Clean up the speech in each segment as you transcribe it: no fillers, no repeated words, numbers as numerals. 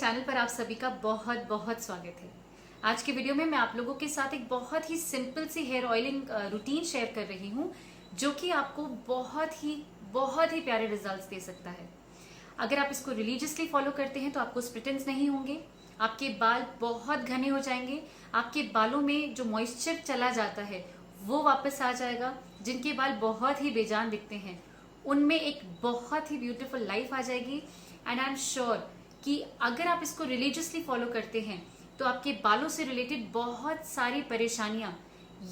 Channel पर आप सभी का बहुत बहुत स्वागत है। आज के वीडियो में मैं आप लोगों के साथ एक बहुत ही simple see here oiling routine share कर रही हूँ जो कि आपको बहुत ही प्यारे रिजल्ट्स दे सकता है। अगर आप इसको रिलीजियसली फॉलो करते हैं तो आपको स्प्लिटेंस नहीं होंगे, आपके बाल बहुत घने हो जाएंगे, आपके बालों में जो मॉइस्चर चला जाता है वो वापस आ जाएगा। जिनके बाल बहुत ही बेजान दिखते हैं उनमें एक बहुत ही ब्यूटीफुल लाइफ आ जाएगी। एंड आई एम श्योर कि अगर आप इसको रिलीजियसली फॉलो करते हैं तो आपके बालों से रिलेटेड बहुत सारी परेशानियां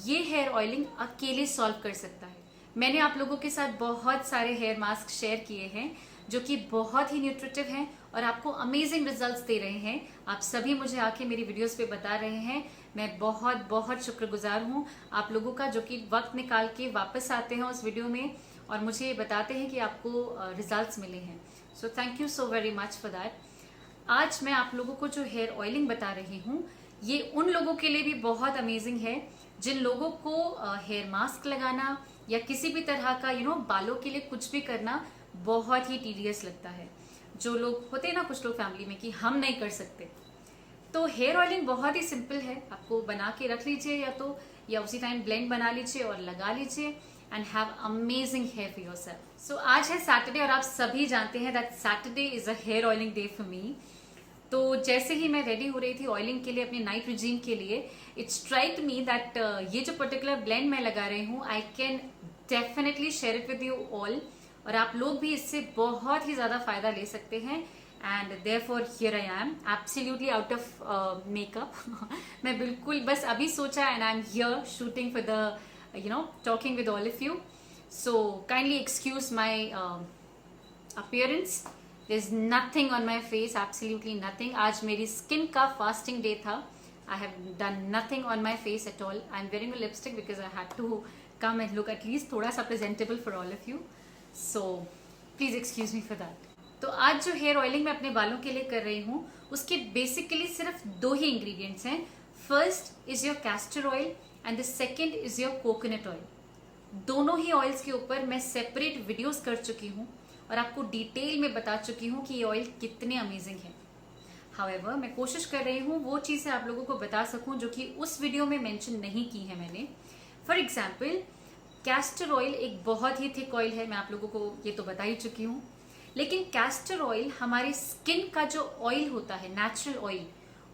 ये हेयर ऑयलिंग अकेले सॉल्व कर सकता है। मैंने आप लोगों के साथ बहुत सारे हेयर मास्क शेयर किए हैं जो कि बहुत ही न्यूट्रिटिव हैं और आपको अमेजिंग रिजल्ट्स दे रहे हैं। आप सभी मुझे आके मेरी वीडियोस पे बता रहे हैं, मैं बहुत बहुत शुक्रगुजार हूँ आप लोगों का जो कि वक्त निकाल के वापस आते हैं उस वीडियो में और मुझे ये बताते हैं कि आपको रिजल्ट्स मिले हैं। So thank you so very much for that. आज मैं आप लोगों को जो हेयर ऑयलिंग बता रही हूँ ये उन लोगों के लिए भी बहुत अमेजिंग है जिन लोगों को हेयर मास्क लगाना या किसी भी तरह का बालों के लिए कुछ भी करना बहुत ही टीडियस लगता है। जो लोग होते हैं ना कुछ लोग फैमिली में कि हम नहीं कर सकते, तो हेयर ऑयलिंग बहुत ही सिंपल है। आपको बना के रख लीजिए या उसी टाइम ब्लेंड बना लीजिए और लगा लीजिए and have amazing hair for yourself. So आज है सैटरडे और आप सभी जानते हैं that Saturday is a hair oiling day for me. तो जैसे ही मैं रेडी हो रही थी ऑयलिंग के लिए अपने नाइट रिजीम के लिए, इट स्ट्राइक मी दैट ये जो पर्टिकुलर ब्लेंड मैं लगा रही हूँ I can definitely share it with you all और आप लोग भी इससे बहुत ही ज्यादा फायदा ले सकते हैं। And therefore here I am absolutely out of makeup. मैं बिल्कुल बस अभी सोचा and I am here shooting for the talking with all of you. So kindly excuse my appearance. There's nothing on my face, absolutely nothing. आज मेरी skin का fasting day था. I have done nothing on my face at all. I'm wearing a lipstick because I had to come and look at least थोड़ा सा presentable for all of you. So please excuse me for that. तो आज जो hair oiling मैं अपने बालों के लिए कर रही हूँ उसके बेसिकली सिर्फ दो ही इंग्रेडिएंट्स हैं। First is your castor oil and the second is your coconut oil. दोनों ही ऑयल्स के ऊपर मैं सेपरेट वीडियोस कर चुकी हूँ और आपको डिटेल में बता चुकी हूँ कि ये ऑयल कितने अमेजिंग है। हाउएवर मैं कोशिश कर रही हूँ वो चीज़ें आप लोगों को बता सकूँ जो कि उस वीडियो में मेंशन नहीं की है मैंने। फॉर एग्जाम्पल कैस्टर ऑयल एक बहुत ही थिक ऑयल है, मैं आप लोगों को ये तो बता ही चुकी हूँ। लेकिन कैस्टर ऑयल हमारी स्किन का जो ऑयल होता है नेचुरल ऑयल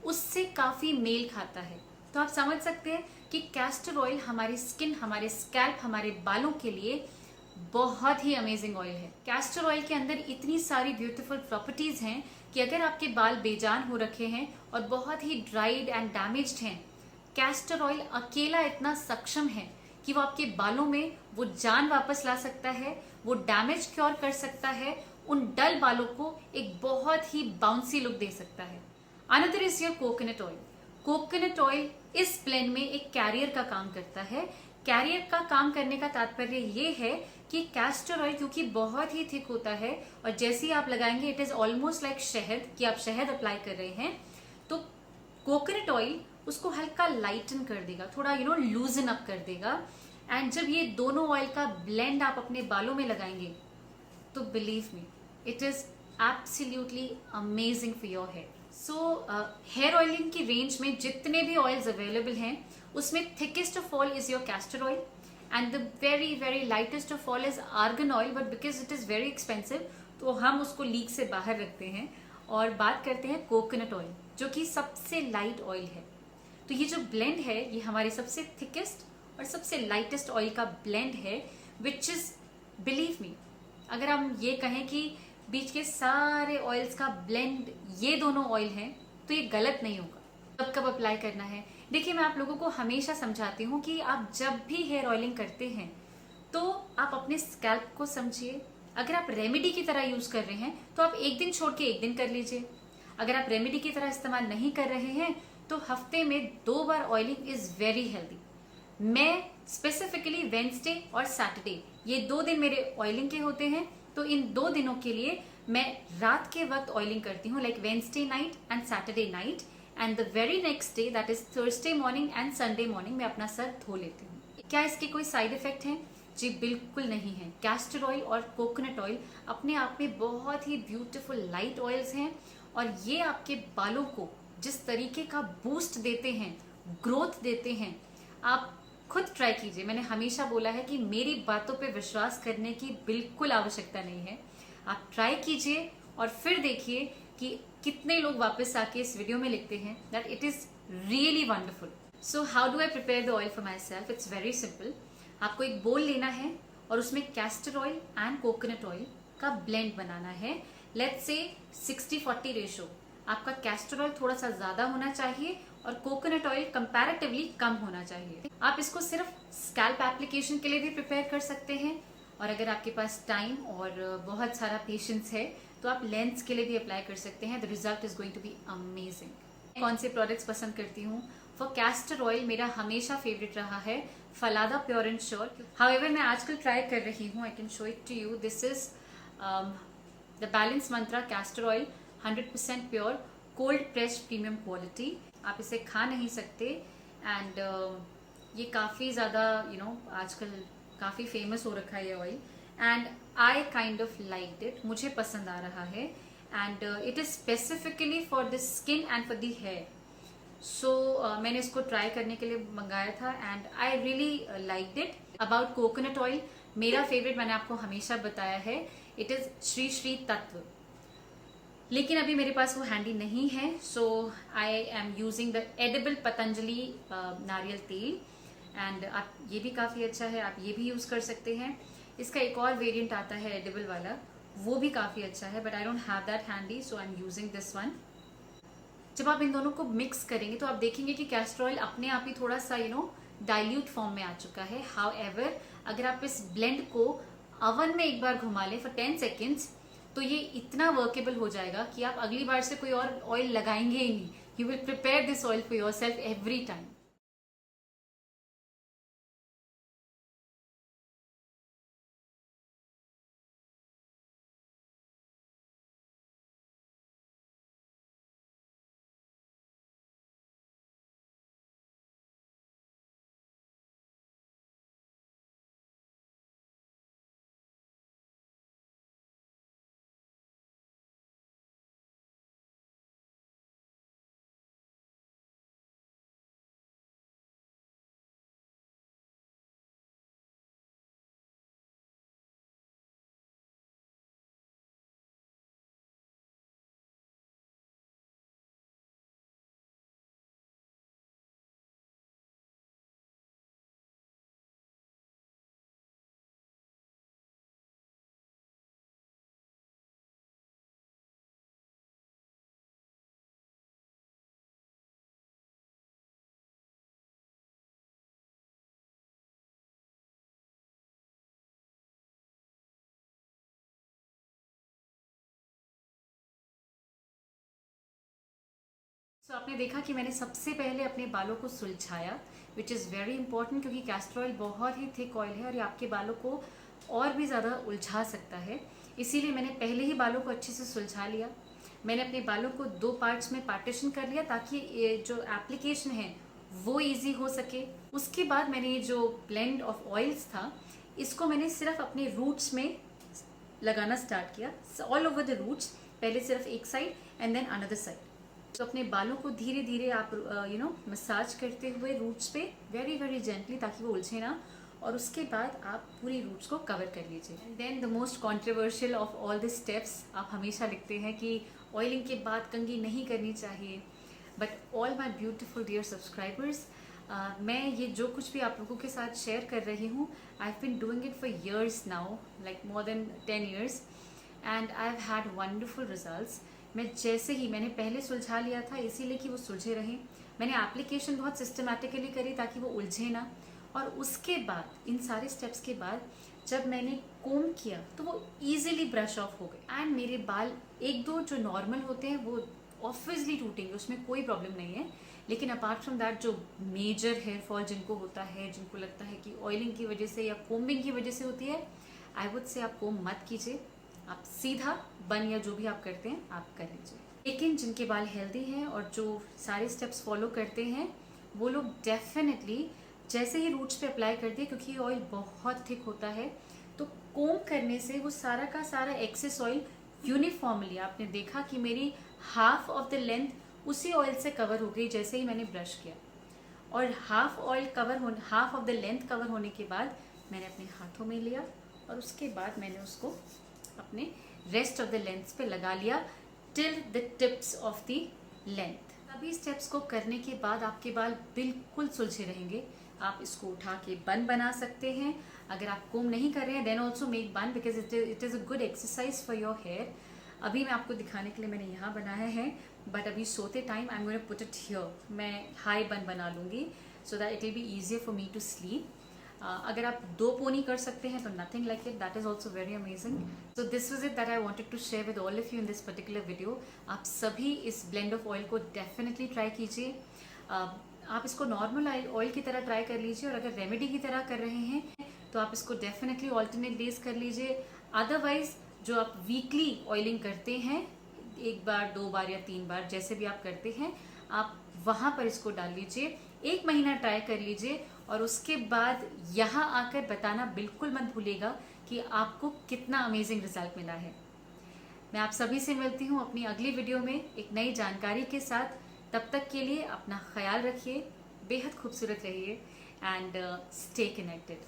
उससे काफ़ी मेल खाता है। तो आप समझ सकते हैं कि कैस्टर ऑयल हमारी स्किन, हमारे स्कैल्प, हमारे बालों के लिए बहुत ही अमेजिंग ऑयल है। कैस्टर ऑयल के अंदर इतनी सारी ब्यूटीफुल प्रॉपर्टीज हैं कि अगर आपके बाल बेजान हो रखे हैं और बहुत ही ड्राइड एंड डैमेज्ड हैं, कैस्टर ऑयल अकेला इतना सक्षम है कि वो आपके बालों में वो जान वापस ला सकता है, वो डैमेज क्योर कर सकता है, उन डल बालों को एक बहुत ही बाउंसी लुक दे सकता है। Another is your coconut oil. Coconut oil इस ब्लेंड में एक कैरियर का काम करता है। कैरियर का काम करने का तात्पर्य ये है कि कैस्टर ऑयल क्योंकि बहुत ही थिक होता है और जैसे ही आप लगाएंगे इट इज ऑलमोस्ट लाइक शहद, कि आप शहद अप्लाई कर रहे हैं, तो कोकोनट ऑयल उसको हल्का लाइटन कर देगा, थोड़ा लूजन अप कर देगा। एंड जब ये दोनों ऑयल का ब्लेंड आप अपने बालों में लगाएंगे तो believe me it is absolutely amazing for your hair. So hair oiling की रेंज में जितने भी ऑयल्स अवेलेबल हैं उसमें thickest of all is your castor oil and the very very lightest of all is argan oil, but because it is very expensive तो हम उसको league से बाहर रखते हैं और बात करते हैं कोकोनट ऑयल जो कि सबसे लाइट ऑयल है। तो ये जो ब्लेंड है ये हमारे सबसे थिकेस्ट और सबसे लाइटेस्ट ऑयल का ब्लेंड है विच इज, बिलीव मी, अगर हम ये कहें कि बीच के सारे ऑयल्स का ब्लेंड ये दोनों ऑयल हैं तो ये गलत नहीं होगा। कब कब अप्लाई करना है, देखिए मैं आप लोगों को हमेशा समझाती हूँ कि आप जब भी हेयर ऑयलिंग करते हैं तो आप अपने स्कैल्प को समझिए। अगर आप रेमेडी की तरह यूज कर रहे हैं तो आप एक दिन छोड़ के एक दिन कर लीजिए। अगर आप रेमेडी की तरह इस्तेमाल नहीं कर रहे हैं तो हफ्ते में 2 बार ऑयलिंग इज वेरी हेल्दी। मैं स्पेसिफिकली वेंसडे और सैटरडे ये 2 दिन मेरे ऑयलिंग के होते हैं, तो इन 2 दिनों के लिए मैं रात के वक्त ऑयलिंग करती हूँ, like Wednesday night and Saturday night, and the very next day that is Thursday morning and Sunday morning मैं अपना सर धो लेती हूँ। क्या इसके कोई साइड इफेक्ट हैं? जी बिल्कुल नहीं है। कैस्टर ऑयल और कोकोनट ऑयल अपने आप में बहुत ही ब्यूटीफुल लाइट ऑयल्स हैं और ये आपके बालों को जिस तरीके का बूस्ट देते हैं, ग्रोथ देते हैं, आप खुद ट्राई कीजिए। मैंने हमेशा बोला है कि मेरी बातों पे विश्वास करने की बिल्कुल आवश्यकता नहीं है। आप ट्राई कीजिए और फिर देखिए कि कितने लोग वापस आके इस वीडियो में लिखते हैं that it is really wonderful. So how do I prepare the oil for my self? It's very simple. आपको एक बोल लेना है और उसमें castor oil and coconut oil का ब्लेंड बनाना है। Let's say 60-40 ratio. आपका कैस्टर ऑयल थोड़ा सा ज्यादा होना चाहिए और कोकोनट ऑयल कंपैरेटिवली कम होना चाहिए। आप इसको सिर्फ स्कैल्प एप्लीकेशन के लिए भी प्रिपेयर कर सकते हैं, और अगर आपके पास टाइम और बहुत सारा पेशेंस है तो आप लेंस के लिए भी अप्लाई कर सकते हैं। The result is going to be amazing. कौन से प्रोडक्ट्स पसंद करती हूँ? फॉर कैस्टर ऑयल मेरा हमेशा फेवरेट रहा है फलादा प्योर एंड श्योर। हाउएवर मैं आजकल ट्राई कर रही हूँ, I can show it to you. This is the balance mantra castor oil, 100% pure, cold pressed premium quality. आप इसे खा नहीं सकते एंड ये काफ़ी ज़्यादा आजकल काफ़ी फेमस हो रखा है ये oil, and I kind of like it. मुझे पसंद आ रहा है and it is specifically for the skin and for the hair. So मैंने इसको ट्राई करने के लिए मंगाया था and I really like it. About coconut oil, मेरा फेवरेट मैंने आपको हमेशा बताया है, इट इज़ श्री श्री तत्व, लेकिन अभी मेरे पास वो हैंडी नहीं है। So I am using the edible Patanjali nariyal tel, and आप ये भी काफ़ी अच्छा है, आप ये भी यूज़ कर सकते हैं। इसका एक और वेरिएंट आता है एडिबल वाला, वो भी काफ़ी अच्छा है, but I don't have that handy, so I am using this one. जब आप इन दोनों को मिक्स करेंगे तो आप देखेंगे कि कैस्टर ऑयल अपने आप ही थोड़ा सा डाइल्यूट फॉर्म में आ चुका है। हाउएवर अगर आप इस ब्लेंड को अवन में एक बार घुमा लें फॉर 10 सेकेंड्स तो ये इतना वर्केबल हो जाएगा कि आप अगली बार से कोई और ऑयल लगाएंगे ही नहीं। You will prepare this oil for yourself every time. So आपने देखा कि मैंने सबसे पहले अपने बालों को सुलझाया, विच इज़ वेरी इंपॉर्टेंट, क्योंकि कैस्टर ऑयल बहुत ही थिक ऑयल है और ये आपके बालों को और भी ज़्यादा उलझा सकता है। इसीलिए मैंने पहले ही बालों को अच्छे से सुलझा लिया। मैंने अपने बालों को 2 पार्ट्स में पार्टीशन कर लिया ताकि ये जो एप्लीकेशन है वो इजी हो सके। उसके बाद मैंने ये जो ब्लेंड ऑफ ऑयल्स था इसको मैंने सिर्फ अपने रूट्स में लगाना स्टार्ट किया, ऑल ओवर द रूट्स, पहले सिर्फ एक side and then another side. तो अपने बालों को धीरे धीरे आप मसाज करते हुए रूट्स पे वेरी वेरी जेंटली, ताकि वो उलझे ना, और उसके बाद आप पूरी रूट्स को कवर कर लीजिए। And then the most controversial of all the steps, आप हमेशा लिखते हैं कि ऑयलिंग के बाद कंघी नहीं करनी चाहिए, but all my beautiful dear subscribers, मैं ये जो कुछ भी आप लोगों के साथ शेयर कर रही हूँ, I have been doing it for years now, like more than 10 years, and I have had wonderful results. मैंने पहले सुलझा लिया था इसीलिए कि वो सुलझे रहें। मैंने एप्लीकेशन बहुत सिस्टमैटिकली करी ताकि वो उलझे ना, और उसके बाद इन सारे स्टेप्स के बाद जब मैंने कोम किया तो वो इजीली ब्रश ऑफ हो गए, एंड मेरे बाल 1-2 जो नॉर्मल होते हैं वो ऑब्वियसली टूटेंगे, उसमें कोई प्रॉब्लम नहीं है। लेकिन अपार्ट फ्रॉम दैट जो मेजर हेयर फॉल जिनको होता है, जिनको लगता है कि ऑयलिंग की वजह से या कोम्बिंग की वजह से होती है, आई वुड से आप कोम मत कीजिए, आप सीधा बन या जो भी आप करते हैं आप कर लीजिए। लेकिन जिनके बाल हेल्दी हैं और जो सारे स्टेप्स फॉलो करते हैं वो लोग डेफिनेटली जैसे ही रूट्स पे अप्लाई करते हैं, क्योंकि ये ऑयल बहुत थिक होता है, तो कोम करने से वो सारा का सारा एक्सेस ऑयल यूनिफॉर्मली आपने देखा कि मेरी हाफ ऑफ द लेंथ उसी ऑयल से कवर हो गई जैसे ही मैंने ब्रश किया, और half of the length cover होने के बाद मैंने अपने हाथों में लिया और उसके बाद मैंने उसको अपने रेस्ट ऑफ द लेंथ पे लगा लिया till the tips of the length. सभी स्टेप्स को करने के बाद आपके बाल बिल्कुल सुलझे रहेंगे। आप इसको उठा के बन बना सकते हैं। अगर आप कोम नहीं कर रहे हैं then also make bun, because it is a good exercise for your hair. अभी मैं आपको दिखाने के लिए मैंने यहाँ बनाया है, बट अभी सोते time I am going to put it here. मैं हाई बन बना लूँगी so that it will be easier for me to sleep. अगर आप 2 पोनी कर सकते हैं तो nothing like it, that is also very amazing. So this was it that I wanted to share with all of you in this particular video. आप सभी इस blend of oil को डेफिनेटली ट्राई कीजिए। आप इसको नॉर्मल ऑयल की तरह try कर लीजिए, और अगर रेमेडी की तरह कर रहे हैं तो आप इसको डेफिनेटली ऑल्टरनेट डेज कर लीजिए। अदरवाइज जो आप वीकली ऑयलिंग करते हैं, 1 बार 2 बार या 3 बार जैसे भी आप करते हैं, आप वहाँ पर इसको डाल लीजिए। 1 महीना ट्राई कर लीजिए और उसके बाद यहाँ आकर बताना बिल्कुल मत भूलिएगा कि आपको कितना अमेजिंग रिजल्ट मिला है। मैं आप सभी से मिलती हूँ अपनी अगली वीडियो में एक नई जानकारी के साथ। तब तक के लिए अपना ख्याल रखिए, बेहद खूबसूरत रहिए एंड स्टे कनेक्टेड।